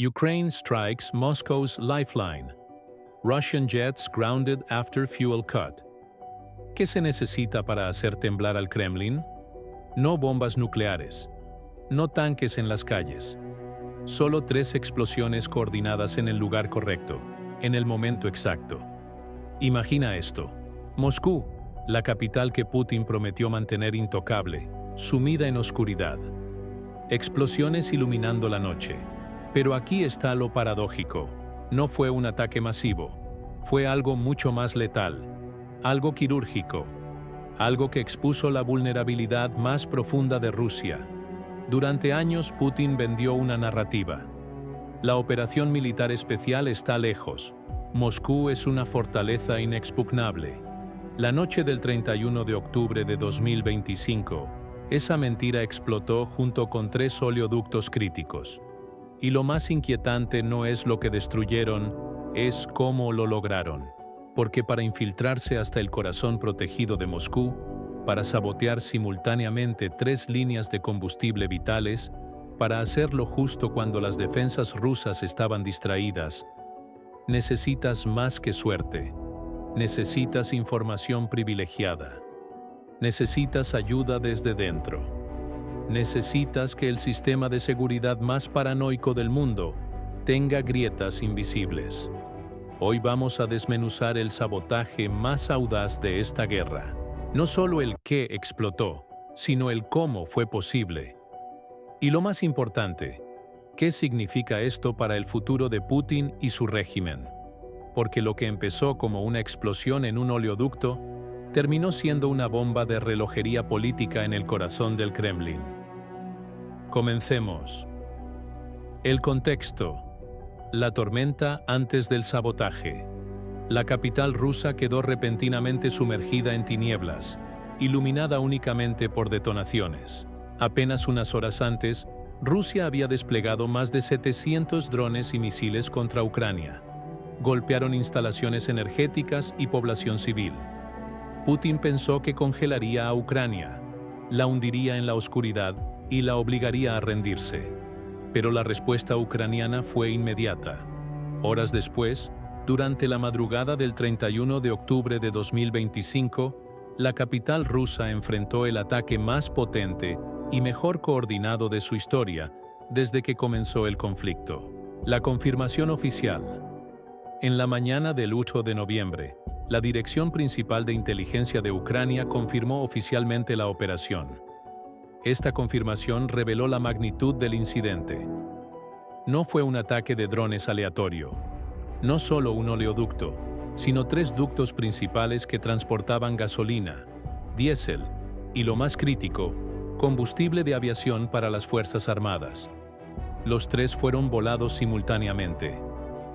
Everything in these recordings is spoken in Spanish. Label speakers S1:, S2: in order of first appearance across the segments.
S1: Ukraine strikes Moscow's lifeline. Russian jets grounded after fuel cut. ¿Qué se necesita para hacer temblar al Kremlin? No bombas nucleares. No tanques en las calles. Solo 3 explosiones coordinadas en el lugar correcto, en el momento exacto. Imagina esto. Moscú, la capital que Putin prometió mantener intocable, sumida en oscuridad. Explosiones iluminando la noche. Pero aquí está lo paradójico. No fue un ataque masivo. Fue algo mucho más letal. Algo quirúrgico. Algo que expuso la vulnerabilidad más profunda de Rusia. Durante años Putin vendió una narrativa. La operación militar especial está lejos. Moscú es una fortaleza inexpugnable. La noche del 31 de octubre de 2025, esa mentira explotó junto con 3 oleoductos críticos. Y lo más inquietante no es lo que destruyeron, es cómo lo lograron. Porque para infiltrarse hasta el corazón protegido de Moscú, para sabotear simultáneamente 3 líneas de combustible vitales, para hacerlo justo cuando las defensas rusas estaban distraídas, necesitas más que suerte. Necesitas información privilegiada. Necesitas ayuda desde dentro. Necesitas que el sistema de seguridad más paranoico del mundo tenga grietas invisibles. Hoy vamos a desmenuzar el sabotaje más audaz de esta guerra. No solo el qué explotó, sino el cómo fue posible. Y lo más importante, ¿qué significa esto para el futuro de Putin y su régimen? Porque lo que empezó como una explosión en un oleoducto, terminó siendo una bomba de relojería política en el corazón del Kremlin. Comencemos. El contexto. La tormenta antes del sabotaje. La capital rusa quedó repentinamente sumergida en tinieblas, iluminada únicamente por detonaciones. Apenas unas horas antes, Rusia había desplegado más de 700 drones y misiles contra Ucrania. Golpearon instalaciones energéticas y población civil. Putin pensó que congelaría a Ucrania, la hundiría en la oscuridad y la obligaría a rendirse. Pero la respuesta ucraniana fue inmediata. Horas después, durante la madrugada del 31 de octubre de 2025, la capital rusa enfrentó el ataque más potente y mejor coordinado de su historia desde que comenzó el conflicto. La confirmación oficial. En la mañana del 8 de noviembre, la Dirección Principal de Inteligencia de Ucrania confirmó oficialmente la operación. Esta confirmación reveló la magnitud del incidente. No fue un ataque de drones aleatorio. No solo un oleoducto, sino 3 ductos principales que transportaban gasolina, diésel y, lo más crítico, combustible de aviación para las Fuerzas Armadas. Los 3 fueron volados simultáneamente.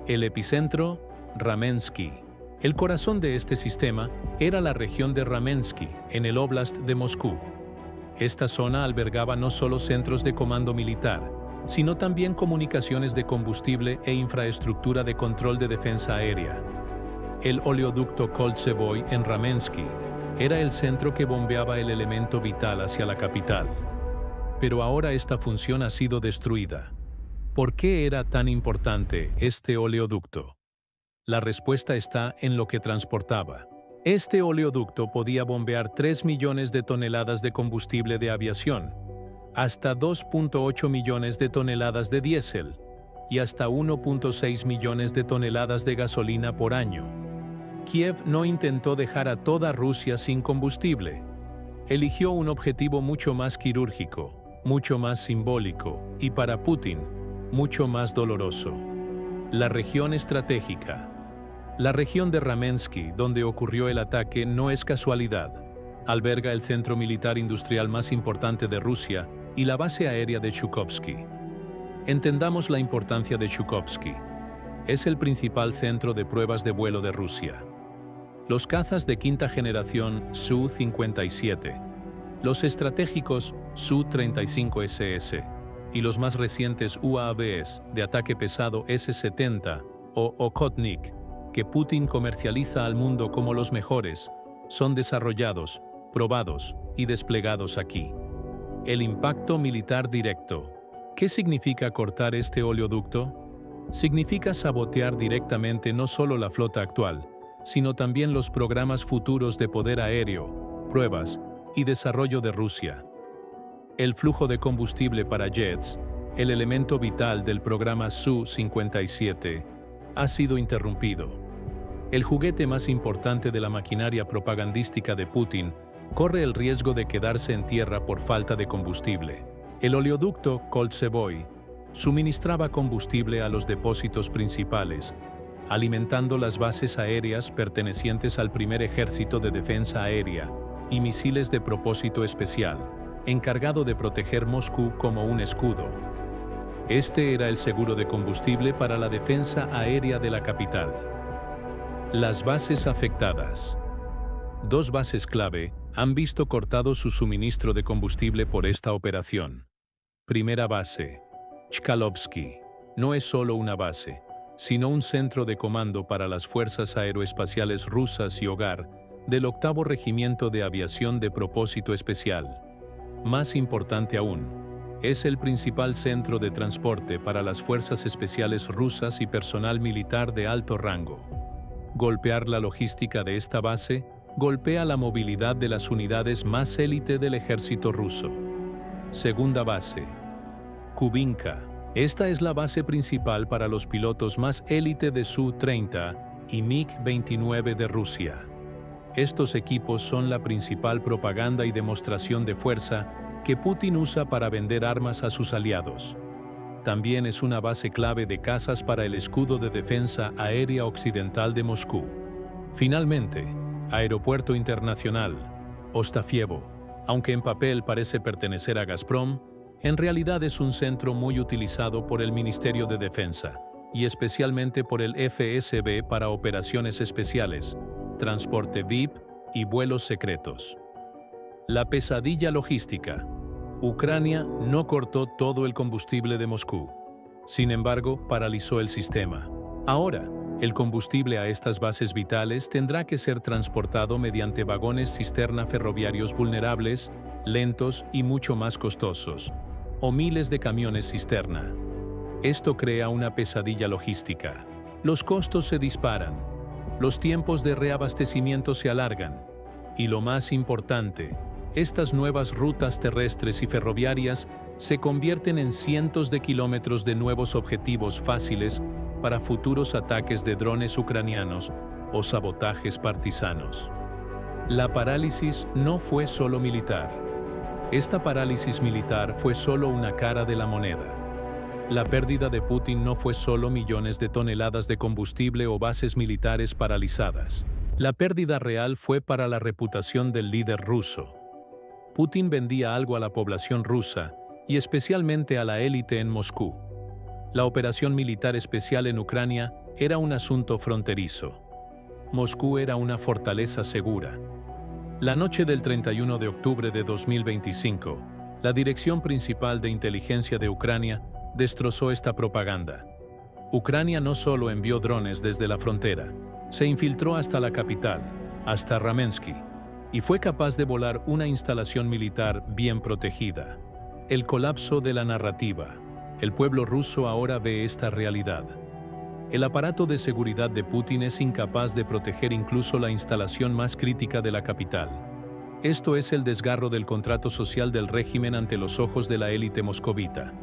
S1: El epicentro, Ramensky. El corazón de este sistema era la región de Ramensky, en el Oblast de Moscú. Esta zona albergaba no solo centros de comando militar, sino también comunicaciones de combustible e infraestructura de control de defensa aérea. El oleoducto Koltsevoy en Ramensky era el centro que bombeaba el elemento vital hacia la capital. Pero ahora esta función ha sido destruida. ¿Por qué era tan importante este oleoducto? La respuesta está en lo que transportaba. Este oleoducto podía bombear 3 millones de toneladas de combustible de aviación, hasta 2.8 millones de toneladas de diésel y hasta 1.6 millones de toneladas de gasolina por año. Kiev no intentó dejar a toda Rusia sin combustible. Eligió un objetivo mucho más quirúrgico, mucho más simbólico y, para Putin, mucho más doloroso. La región estratégica. La región de Ramensky, donde ocurrió el ataque, no es casualidad. Alberga el centro militar industrial más importante de Rusia y la base aérea de Chukovsky. Entendamos la importancia de Chukovsky. Es el principal centro de pruebas de vuelo de Rusia. Los cazas de quinta generación Su-57, los estratégicos Su-35SS y los más recientes UAVs de ataque pesado S-70 o Okhotnik, que Putin comercializa al mundo como los mejores, son desarrollados, probados y desplegados aquí. El impacto militar directo. ¿Qué significa cortar este oleoducto? significa sabotear directamente no solo la flota actual, sino también los programas futuros de poder aéreo, pruebas y desarrollo de Rusia. El flujo de combustible para jets, el elemento vital del programa Su-57, ha sido interrumpido. El juguete más importante de la maquinaria propagandística de Putin corre el riesgo de quedarse en tierra por falta de combustible. El oleoducto Koltsevoy suministraba combustible a los depósitos principales, alimentando las bases aéreas pertenecientes al primer ejército de defensa aérea y misiles de propósito especial, encargado de proteger Moscú como un escudo. Este era el seguro de combustible para la defensa aérea de la capital. Las bases afectadas. 2 bases clave han visto cortado su suministro de combustible por esta operación. Primera base, Chkalovsky. No es solo una base, sino un centro de comando para las fuerzas aeroespaciales rusas y hogar del 8º Regimiento de Aviación de Propósito Especial. Más importante aún, es el principal centro de transporte para las fuerzas especiales rusas y personal militar de alto rango. Golpear la logística de esta base golpea la movilidad de las unidades más élite del ejército ruso. Segunda base, Kubinka. Esta es la base principal para los pilotos más élite de Su-30 y MiG-29 de Rusia. Estos equipos son la principal propaganda y demostración de fuerza que Putin usa para vender armas a sus aliados. También es una base clave de cazas para el escudo de defensa aérea occidental de Moscú. Finalmente, Aeropuerto Internacional, Ostafievo. Aunque en papel parece pertenecer a Gazprom, en realidad es un centro muy utilizado por el Ministerio de Defensa, y especialmente por el FSB para operaciones especiales, transporte VIP y vuelos secretos. La pesadilla logística. Ucrania no cortó todo el combustible de Moscú. Sin embargo, paralizó el sistema. Ahora, el combustible a estas bases vitales tendrá que ser transportado mediante vagones cisterna ferroviarios vulnerables, lentos y mucho más costosos, o miles de camiones cisterna. Esto crea una pesadilla logística. Los costos se disparan, los tiempos de reabastecimiento se alargan, y lo más importante, estas nuevas rutas terrestres y ferroviarias se convierten en cientos de kilómetros de nuevos objetivos fáciles para futuros ataques de drones ucranianos o sabotajes partisanos. La parálisis no fue solo militar. Esta parálisis militar fue solo una cara de la moneda. La pérdida de Putin no fue solo millones de toneladas de combustible o bases militares paralizadas. La pérdida real fue para la reputación del líder ruso. Putin vendía algo a la población rusa y especialmente a la élite en Moscú. La operación militar especial en Ucrania era un asunto fronterizo. Moscú era una fortaleza segura. La noche del 31 de octubre de 2025, la Dirección Principal de Inteligencia de Ucrania destrozó esta propaganda. Ucrania no solo envió drones desde la frontera, se infiltró hasta la capital, hasta Ramensky, y fue capaz de volar una instalación militar bien protegida. El colapso de la narrativa. El pueblo ruso ahora ve esta realidad. El aparato de seguridad de Putin es incapaz de proteger incluso la instalación más crítica de la capital. Esto es el desgarro del contrato social del régimen ante los ojos de la élite moscovita.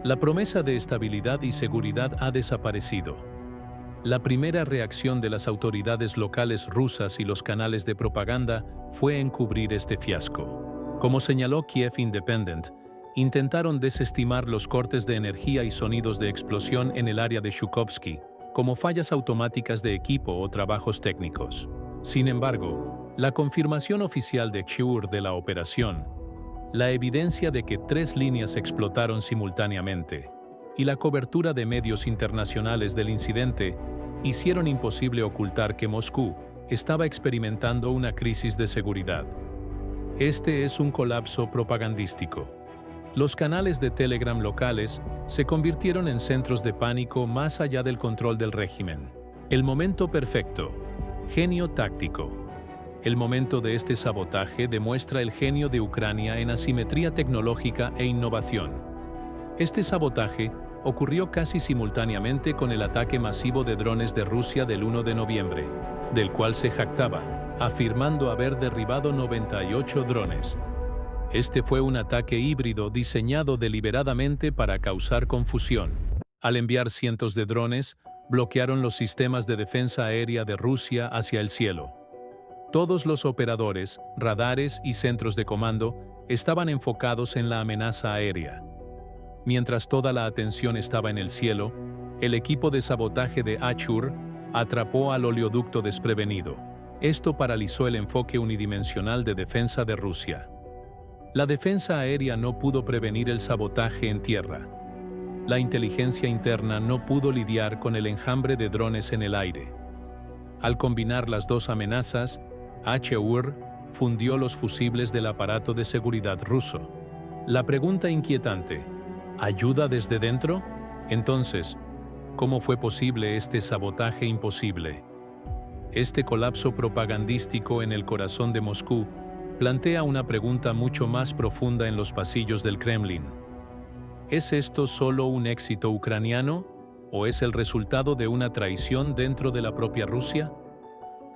S1: La promesa de estabilidad y seguridad ha desaparecido. La primera reacción de las autoridades locales rusas y los canales de propaganda fue encubrir este fiasco. Como señaló Kiev Independent, intentaron desestimar los cortes de energía y sonidos de explosión en el área de Shukovsky como fallas automáticas de equipo o trabajos técnicos. Sin embargo, la confirmación oficial de Ksur de la operación, la evidencia de que 3 líneas explotaron simultáneamente y la cobertura de medios internacionales del incidente hicieron imposible ocultar que Moscú estaba experimentando una crisis de seguridad. Este es un colapso propagandístico. Los canales de Telegram locales se convirtieron en centros de pánico más allá del control del régimen. El momento perfecto. Genio táctico. El momento de este sabotaje demuestra el genio de Ucrania en asimetría tecnológica e innovación. Este sabotaje ocurrió casi simultáneamente con el ataque masivo de drones de Rusia del 1 de noviembre, del cual se jactaba, afirmando haber derribado 98 drones. Este fue un ataque híbrido diseñado deliberadamente para causar confusión. Al enviar cientos de drones, bloquearon los sistemas de defensa aérea de Rusia hacia el cielo. Todos los operadores, radares y centros de comando estaban enfocados en la amenaza aérea. Mientras toda la atención estaba en el cielo, el equipo de sabotaje de Achur atrapó al oleoducto desprevenido. Esto paralizó el enfoque unidimensional de defensa de Rusia. La defensa aérea no pudo prevenir el sabotaje en tierra. La inteligencia interna no pudo lidiar con el enjambre de drones en el aire. Al combinar las dos amenazas, Achur fundió los fusibles del aparato de seguridad ruso. La pregunta inquietante: ¿ayuda desde dentro? Entonces, ¿cómo fue posible este sabotaje imposible? Este colapso propagandístico en el corazón de Moscú plantea una pregunta mucho más profunda en los pasillos del Kremlin. ¿Es esto solo un éxito ucraniano o es el resultado de una traición dentro de la propia Rusia?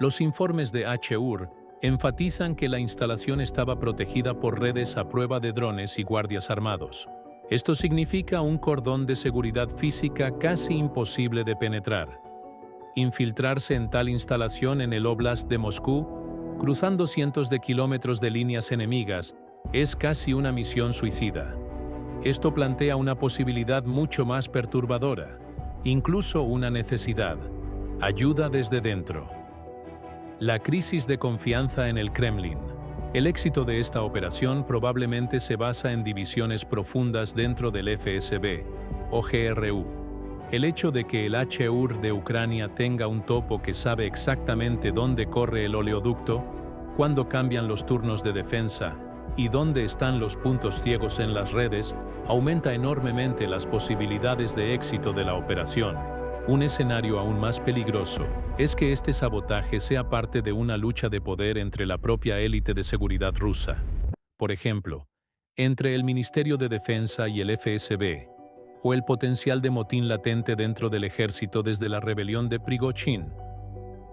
S1: Los informes de Achur enfatizan que la instalación estaba protegida por redes a prueba de drones y guardias armados. Esto significa un cordón de seguridad física casi imposible de penetrar. Infiltrarse en tal instalación en el Oblast de Moscú, cruzando cientos de kilómetros de líneas enemigas, es casi una misión suicida. Esto plantea una posibilidad mucho más perturbadora, incluso una necesidad: ayuda desde dentro. La crisis de confianza en el Kremlin. El éxito de esta operación probablemente se basa en divisiones profundas dentro del FSB o GRU. El hecho de que el Achur de Ucrania tenga un topo que sabe exactamente dónde corre el oleoducto, cuándo cambian los turnos de defensa y dónde están los puntos ciegos en las redes, aumenta enormemente las posibilidades de éxito de la operación. Un escenario aún más peligroso es que este sabotaje sea parte de una lucha de poder entre la propia élite de seguridad rusa. Por ejemplo, entre el Ministerio de Defensa y el FSB, o el potencial de motín latente dentro del ejército desde la rebelión de Prigozhin.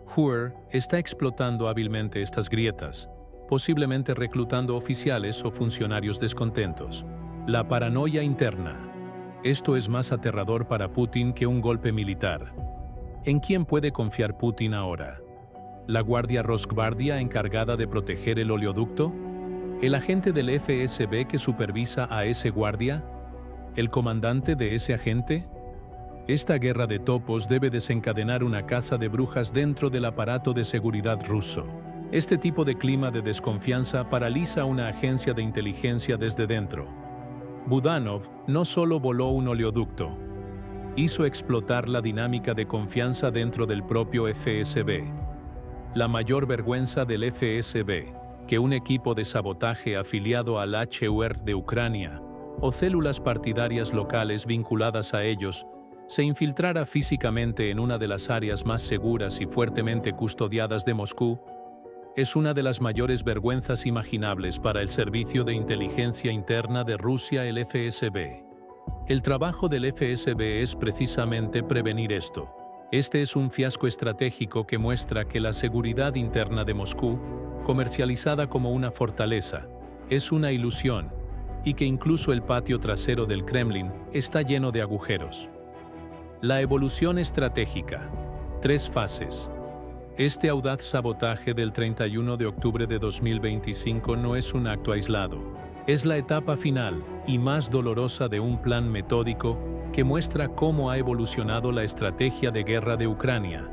S1: Achur está explotando hábilmente estas grietas, posiblemente reclutando oficiales o funcionarios descontentos. La paranoia interna. Esto es más aterrador para Putin que un golpe militar. ¿En quién puede confiar Putin ahora? ¿La Guardia Rosgvardia encargada de proteger el oleoducto? ¿El agente del FSB que supervisa a ese guardia? ¿El comandante de ese agente? Esta guerra de topos debe desencadenar una caza de brujas dentro del aparato de seguridad ruso. Este tipo de clima de desconfianza paraliza una agencia de inteligencia desde dentro. Budanov no solo voló un oleoducto, hizo explotar la dinámica de confianza dentro del propio FSB. La mayor vergüenza del FSB, que un equipo de sabotaje afiliado al Achur de Ucrania o células partidarias locales vinculadas a ellos, se infiltrara físicamente en una de las áreas más seguras y fuertemente custodiadas de Moscú, es una de las mayores vergüenzas imaginables para el Servicio de Inteligencia Interna de Rusia, el FSB. El trabajo del FSB es precisamente prevenir esto. Este es un fiasco estratégico que muestra que la seguridad interna de Moscú, comercializada como una fortaleza, es una ilusión, y que incluso el patio trasero del Kremlin está lleno de agujeros. La evolución estratégica. 3 fases. Este audaz sabotaje del 31 de octubre de 2025 no es un acto aislado. Es la etapa final y más dolorosa de un plan metódico que muestra cómo ha evolucionado la estrategia de guerra de Ucrania.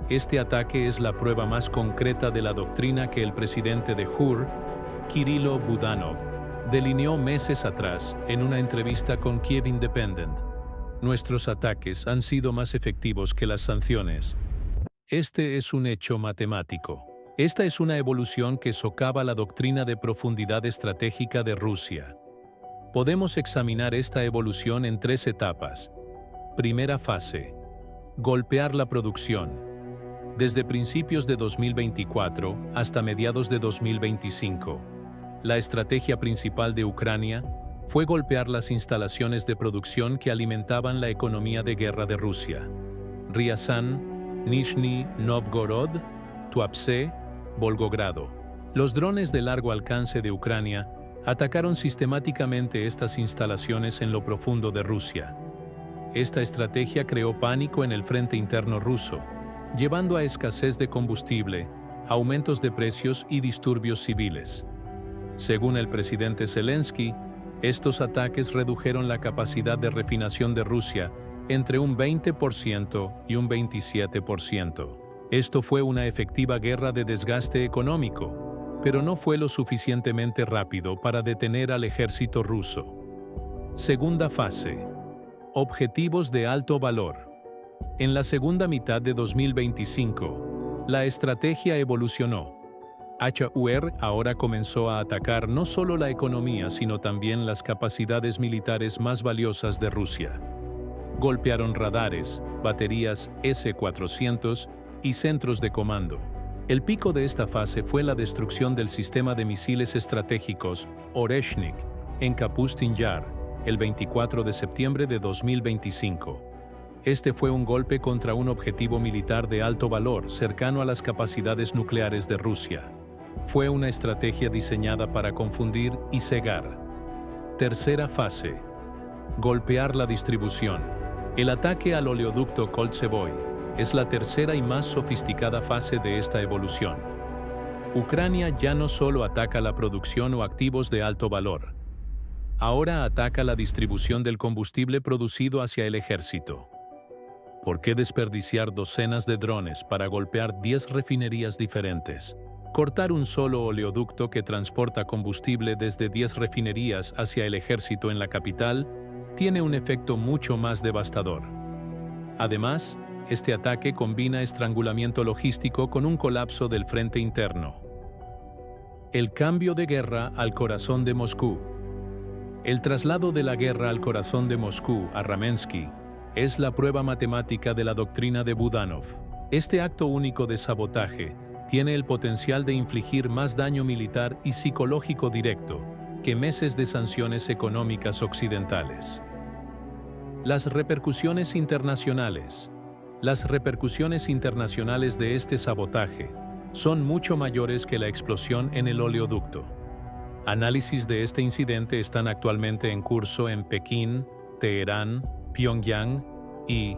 S1: Este ataque es la prueba más concreta de la doctrina que el presidente de Achur, Kirilo Budanov, delineó meses atrás en una entrevista con Kiev Independent. Nuestros ataques han sido más efectivos que las sanciones. Este es un hecho matemático. Esta es una evolución que socava la doctrina de profundidad estratégica de Rusia. Podemos examinar esta evolución en 3 etapas. Primera fase. Golpear la producción. Desde principios de 2024 hasta mediados de 2025. La estrategia principal de Ucrania fue golpear las instalaciones de producción que alimentaban la economía de guerra de Rusia: Ryazan, Nizhny Novgorod, Tuapse, Volgogrado. Los drones de largo alcance de Ucrania atacaron sistemáticamente estas instalaciones en lo profundo de Rusia. Esta estrategia creó pánico en el frente interno ruso, llevando a escasez de combustible, aumentos de precios y disturbios civiles. Según el presidente Zelensky, estos ataques redujeron la capacidad de refinación de Rusia entre un 20% y un 27%. Esto fue una efectiva guerra de desgaste económico, pero no fue lo suficientemente rápido para detener al ejército ruso. Segunda fase. Objetivos de alto valor. En la segunda mitad de 2025, la estrategia evolucionó. HUR ahora comenzó a atacar no solo la economía, sino también las capacidades militares más valiosas de Rusia. Golpearon radares, baterías S-400 y centros de comando. El pico de esta fase fue la destrucción del sistema de misiles estratégicos Oreshnik en Kapustin Yar, el 24 de septiembre de 2025. Este fue un golpe contra un objetivo militar de alto valor cercano a las capacidades nucleares de Rusia. Fue una estrategia diseñada para confundir y cegar. Tercera fase. Golpear la distribución. El ataque al oleoducto Koltsevoy es la tercera y más sofisticada fase de esta evolución. Ucrania ya no solo ataca la producción o activos de alto valor. Ahora ataca la distribución del combustible producido hacia el ejército. ¿Por qué desperdiciar docenas de drones para golpear 10 refinerías diferentes? Cortar un solo oleoducto que transporta combustible desde 10 refinerías hacia el ejército en la capital tiene un efecto mucho más devastador. Además, este ataque combina estrangulamiento logístico con un colapso del frente interno. El cambio de guerra al corazón de Moscú. El traslado de la guerra al corazón de Moscú, a Ramensky, es la prueba matemática de la doctrina de Budanov. Este acto único de sabotaje tiene el potencial de infligir más daño militar y psicológico directo que meses de sanciones económicas occidentales. Las repercusiones internacionales. Las repercusiones internacionales de este sabotaje son mucho mayores que la explosión en el oleoducto. Análisis de este incidente están actualmente en curso en Pekín, Teherán, Pyongyang y